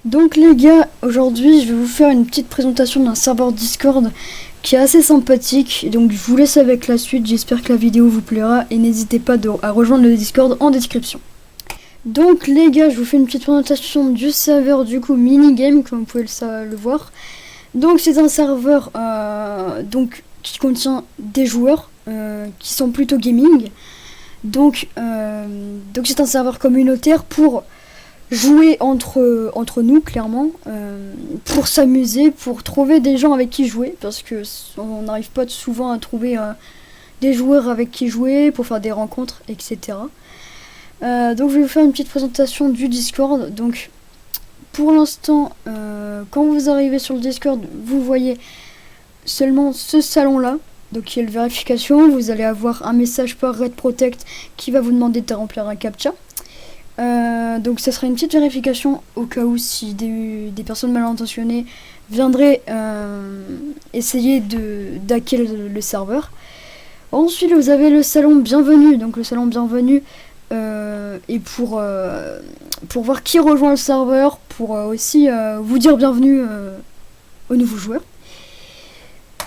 Donc les gars, aujourd'hui je vais vous faire une petite présentation d'un serveur Discord qui est assez sympathique. Donc je vous laisse avec la suite, j'espère que la vidéo vous plaira et n'hésitez pas à rejoindre le Discord en description. Donc les gars, je vous fais une petite présentation du serveur du coup minigame comme vous pouvez le voir. Donc c'est un serveur qui contient des joueurs qui sont plutôt gaming. Donc c'est un serveur communautaire pour jouer entre nous clairement, pour s'amuser, pour trouver des gens avec qui jouer, parce que on n'arrive pas souvent à trouver des joueurs avec qui jouer, pour faire des rencontres, etc. Donc je vais vous faire une petite présentation du Discord. Donc pour l'instant, quand vous arrivez sur le Discord, vous voyez seulement ce salon là, donc qui est le vérification. Vous allez avoir un message par Red Protect qui va vous demander de remplir un CAPTCHA. Donc ça sera une petite vérification au cas où si des personnes mal intentionnées viendraient essayer d'hacker le serveur. Ensuite vous avez le salon bienvenue. Donc le salon bienvenue est pour voir qui rejoint le serveur, pour aussi vous dire bienvenue aux nouveaux joueurs.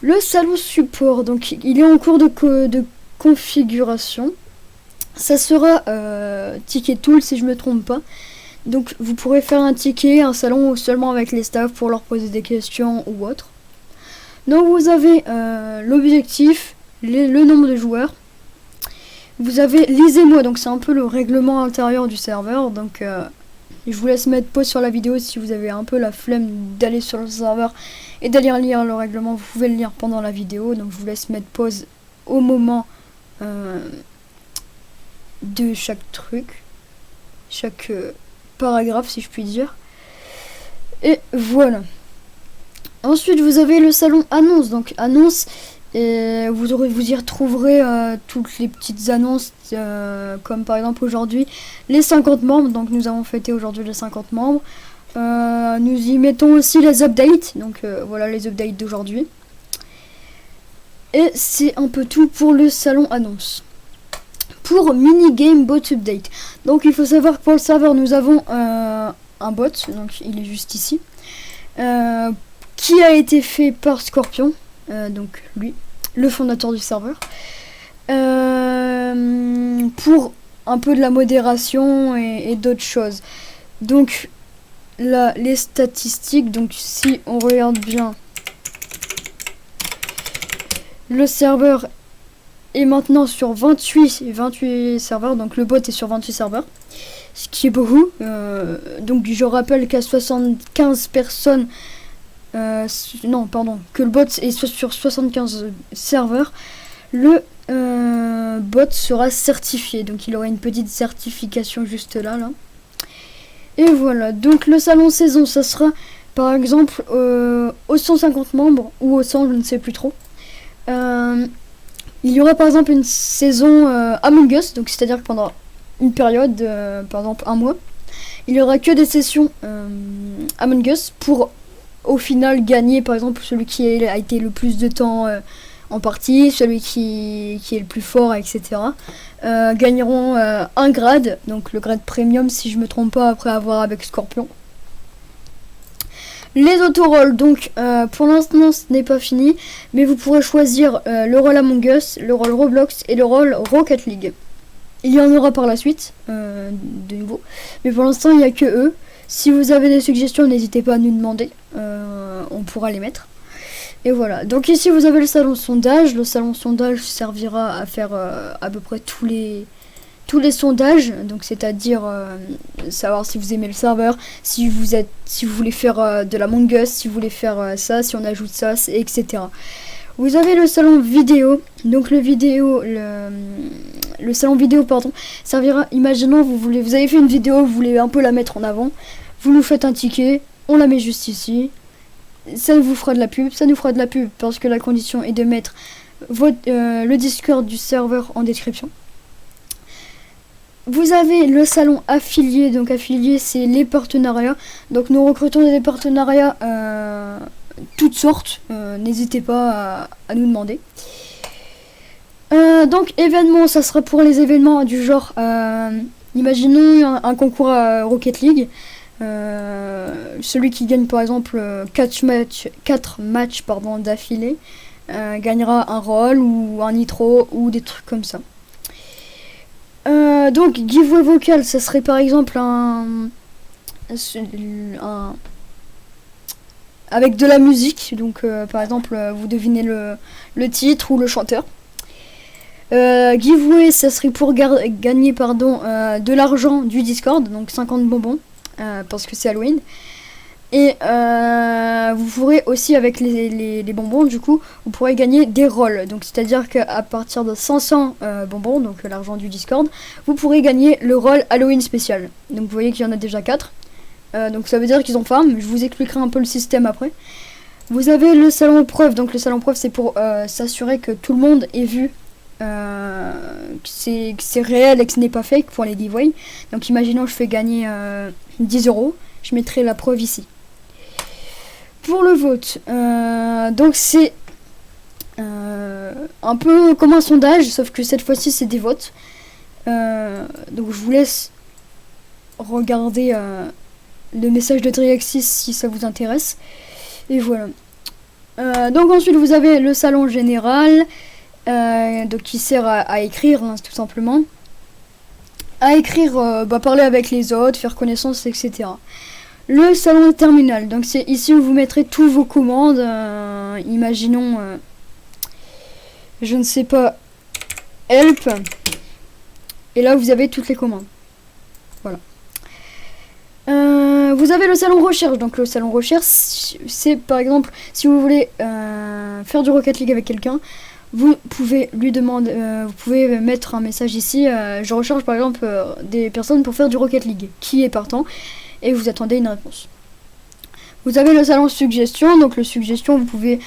Le salon support, donc il est en cours de configuration. Ça sera ticket tool si je me trompe pas. Donc vous pourrez faire un ticket, un salon seulement avec les staffs pour leur poser des questions ou autre. Donc vous avez l'objectif, le nombre de joueurs. Vous avez lisez-moi, donc c'est un peu le règlement intérieur du serveur. Donc je vous laisse mettre pause sur la vidéo si vous avez un peu la flemme d'aller sur le serveur et d'aller lire le règlement. Vous pouvez le lire pendant la vidéo. Donc je vous laisse mettre pause au moment de chaque truc, chaque paragraphe si je puis dire. Et voilà. Ensuite vous avez le salon annonce. Donc annonce, et vous y retrouverez toutes les petites annonces, comme par exemple aujourd'hui les 50 membres. Donc nous avons fêté aujourd'hui les 50 membres. Nous y mettons aussi les updates. Donc voilà les updates d'aujourd'hui. Et c'est un peu tout pour le salon annonce. Pour minigame bot update, donc il faut savoir que pour le serveur nous avons un bot, donc il est juste ici, qui a été fait par Scorpion, donc lui, le fondateur du serveur, pour un peu de la modération et d'autres choses. Donc là les statistiques, donc si on regarde bien, le serveur est maintenant sur 28 serveurs, donc le bot est sur 28 serveurs, ce qui est beaucoup. Donc je rappelle qu'à 75 personnes, non pardon, que le bot est sur 75 serveurs, le bot sera certifié, donc il aura une petite certification juste là. Et voilà, donc le salon saison, ça sera par exemple aux 150 membres ou aux 100, je ne sais plus trop. Il y aura par exemple une saison Among Us, donc c'est-à-dire que pendant une période, par exemple un mois, il n'y aura que des sessions Among Us pour au final gagner par exemple celui qui a été le plus de temps en partie, celui qui est le plus fort, etc. Gagneront un grade, donc le grade premium si je me trompe pas, après avoir avec Scorpion. Les autorolls, donc pour l'instant ce n'est pas fini, mais vous pourrez choisir le rôle Among Us, le rôle Roblox et le rôle Rocket League. Il y en aura par la suite, de nouveau, mais pour l'instant il n'y a que eux. Si vous avez des suggestions, n'hésitez pas à nous demander, on pourra les mettre. Et voilà, donc ici vous avez le salon sondage. Le salon sondage servira à faire à peu près tous les sondages, donc c'est-à-dire savoir si vous aimez le serveur, si vous voulez faire de l'Among Us, si vous voulez faire ça, si on ajoute ça, etc. Vous avez le salon vidéo, donc le salon vidéo pardon, servira, imaginons vous avez fait une vidéo, vous voulez un peu la mettre en avant, vous nous faites un ticket, on la met juste ici, ça vous fera de la pub, ça nous fera de la pub parce que la condition est de mettre le Discord du serveur en description. Vous avez le salon affilié, donc affilié c'est les partenariats, donc nous recrutons des partenariats toutes sortes, n'hésitez pas à nous demander. Donc événements, ça sera pour les événements du genre, imaginons un concours à Rocket League, celui qui gagne par exemple 4 matchs d'affilée gagnera un rôle ou un nitro ou des trucs comme ça. Donc giveaway vocal, ça serait par exemple un avec de la musique, donc par exemple vous devinez le titre ou le chanteur. Giveaway, ça serait pour gagner de l'argent du Discord, donc 50 bonbons parce que c'est Halloween. Et vous pourrez aussi avec les bonbons, du coup, vous pourrez gagner des rôles. Donc c'est-à-dire qu'à partir de 500 bonbons, donc l'argent du Discord, vous pourrez gagner le rôle Halloween spécial. Donc vous voyez qu'il y en a déjà 4. Donc ça veut dire qu'ils ont farm. Je vous expliquerai un peu le système après. Vous avez le salon preuve. Donc le salon preuve, c'est pour s'assurer que tout le monde ait vu que c'est réel et que ce n'est pas fake pour les giveaways. Donc imaginons je fais gagner 10 €, je mettrai la preuve ici. Pour le vote, donc c'est un peu comme un sondage, sauf que cette fois-ci c'est des votes. Donc je vous laisse regarder le message de Triaxis si ça vous intéresse. Et voilà. Donc ensuite vous avez le salon général, donc qui sert à écrire, hein, tout simplement. À écrire, parler avec les autres, faire connaissance, etc. Le salon terminal, donc c'est ici où vous mettrez tous vos commandes. Imaginons, je ne sais pas, help. Et là vous avez toutes les commandes. Voilà. Vous avez le salon recherche. Donc le salon recherche, c'est par exemple si vous voulez faire du Rocket League avec quelqu'un, vous pouvez lui demander, vous pouvez mettre un message ici. Je recherche par exemple des personnes pour faire du Rocket League. Qui est partant? Et vous attendez une réponse. Vous avez le salon suggestion. Donc le suggestion, vous pouvez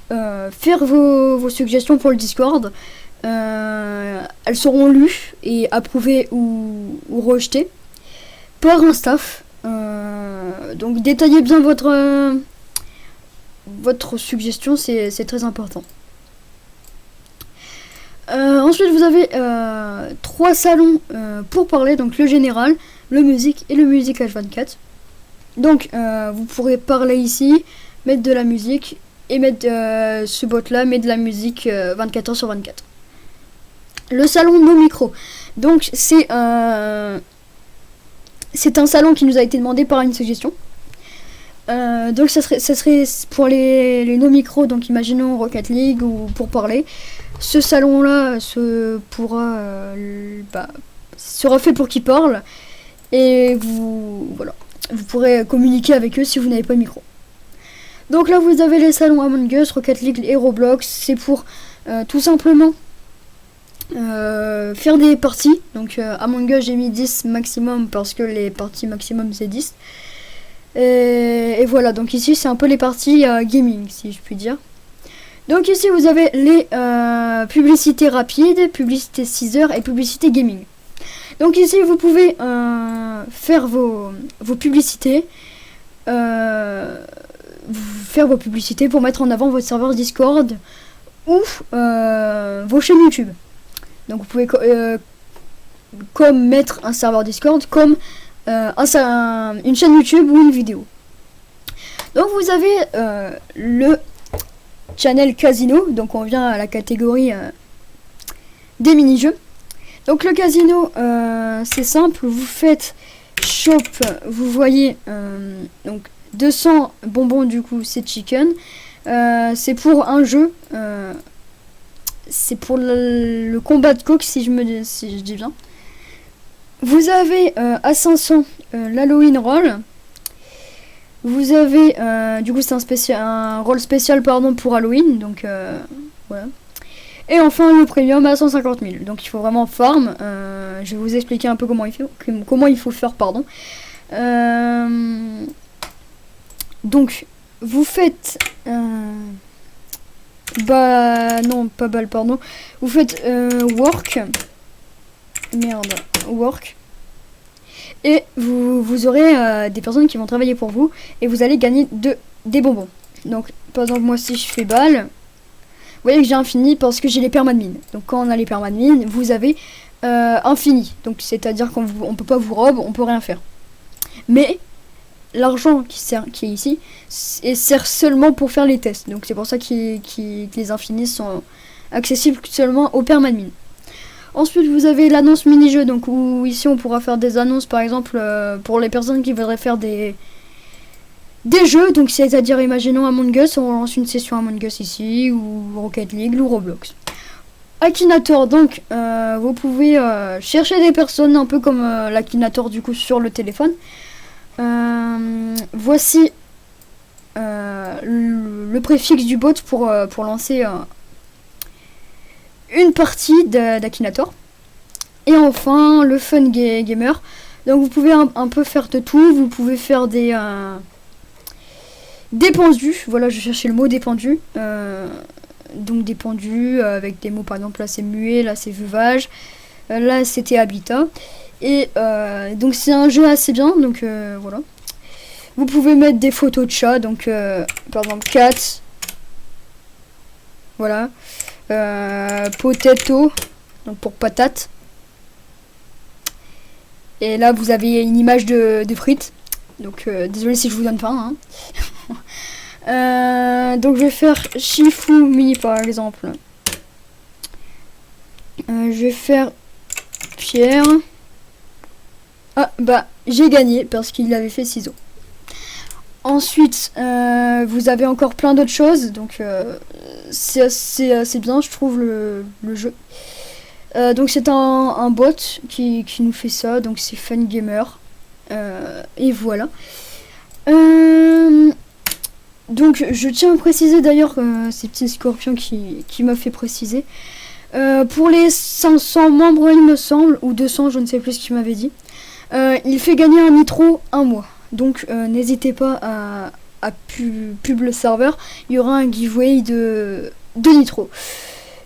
faire vos suggestions pour le Discord. Elles seront lues et approuvées ou rejetées par un staff. Donc détaillez bien votre suggestion, c'est très important. Ensuite vous avez 3 salons pour parler, donc le général, le musique et le musique H24. Donc vous pourrez parler ici, mettre de la musique et mettre ce bot là, mettre de la musique 24h/24. Le salon no micro, donc c'est un salon qui nous a été demandé par une suggestion. Donc ça serait pour les no micros, donc imaginons Rocket League ou pour parler. Ce salon là sera fait pour qu'ils parlent et vous pourrez communiquer avec eux si vous n'avez pas de micro. Donc là vous avez les salons Among Us, Rocket League et Roblox. C'est pour tout simplement faire des parties. Donc Among Us j'ai mis 10 maximum parce que les parties maximum c'est 10. Et voilà, donc ici c'est un peu les parties gaming si je puis dire. Donc ici vous avez les publicités rapides, publicité 6 heures et publicité gaming. Donc ici vous pouvez faire vos publicités, pour mettre en avant votre serveur Discord ou vos chaînes YouTube. Donc vous pouvez comme mettre un serveur Discord, comme une chaîne YouTube ou une vidéo. Donc vous avez le channel casino, donc on vient à la catégorie des mini-jeux. Donc le casino, c'est simple, vous faites shop, vous voyez donc 200 bonbons, du coup c'est chicken, c'est pour un jeu, c'est pour le combat de coq si je dis bien. Vous avez à 500 l'Halloween roll. Vous avez du coup c'est un rôle spécial pour Halloween, donc voilà. Et enfin le premium à 150 000. Donc il faut vraiment farm. Je vais vous expliquer un peu comment il faut faire, pardon. Donc vous faites non pas balle, pardon. Vous faites work. Work. Et vous aurez des personnes qui vont travailler pour vous et vous allez gagner des bonbons. Donc par exemple moi si je fais balle, vous voyez que j'ai infini parce que j'ai les permadmin. Donc quand on a les permadmin, vous avez infini. Donc c'est à dire qu'on peut pas vous rob, on peut rien faire. Mais l'argent qui est ici sert seulement pour faire les tests. Donc c'est pour ça que les infinis sont accessibles seulement au permanent. Ensuite, vous avez l'annonce mini-jeu, donc où ici on pourra faire des annonces, par exemple, pour les personnes qui voudraient faire des jeux, donc c'est-à-dire, imaginons Among Us, on lance une session Among Us ici, ou Rocket League, ou Roblox. Akinator, donc, vous pouvez chercher des personnes, un peu comme l'Akinator, du coup, sur le téléphone. Voici le préfixe du bot pour lancer une partie d'Akinator. Et enfin le fun gamer, donc vous pouvez un peu faire de tout. Vous pouvez faire des pendus, voilà, je cherchais le mot des pendus, donc des pendus avec des mots, par exemple là c'est muet, là c'est veuvage, là c'était habitat, et donc c'est un jeu assez bien, donc voilà. Vous pouvez mettre des photos de chats, donc par exemple cat, voilà, potato, donc pour patate, et là vous avez une image de frites, donc désolé si je vous donne faim, hein. Donc je vais faire Shifumi par exemple, je vais faire Pierre. Ah bah j'ai gagné parce qu'il avait fait ciseaux. Ensuite, vous avez encore plein d'autres choses, donc c'est assez bien, je trouve, le jeu. Donc c'est un bot qui nous fait ça, donc c'est Fun Gamer. Et voilà. Donc je tiens à préciser d'ailleurs, c'est Petit Scorpion qui m'a fait préciser. Pour les 500 membres, il me semble, ou 200, je ne sais plus ce qu'il m'avait dit. Il fait gagner un nitro un mois. Donc n'hésitez pas à pub le serveur, il y aura un giveaway de nitro.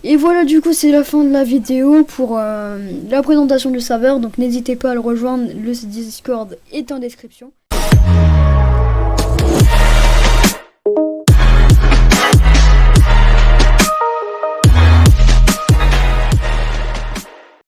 Et voilà, du coup c'est la fin de la vidéo pour la présentation du serveur, donc n'hésitez pas à le rejoindre, le Discord est en description.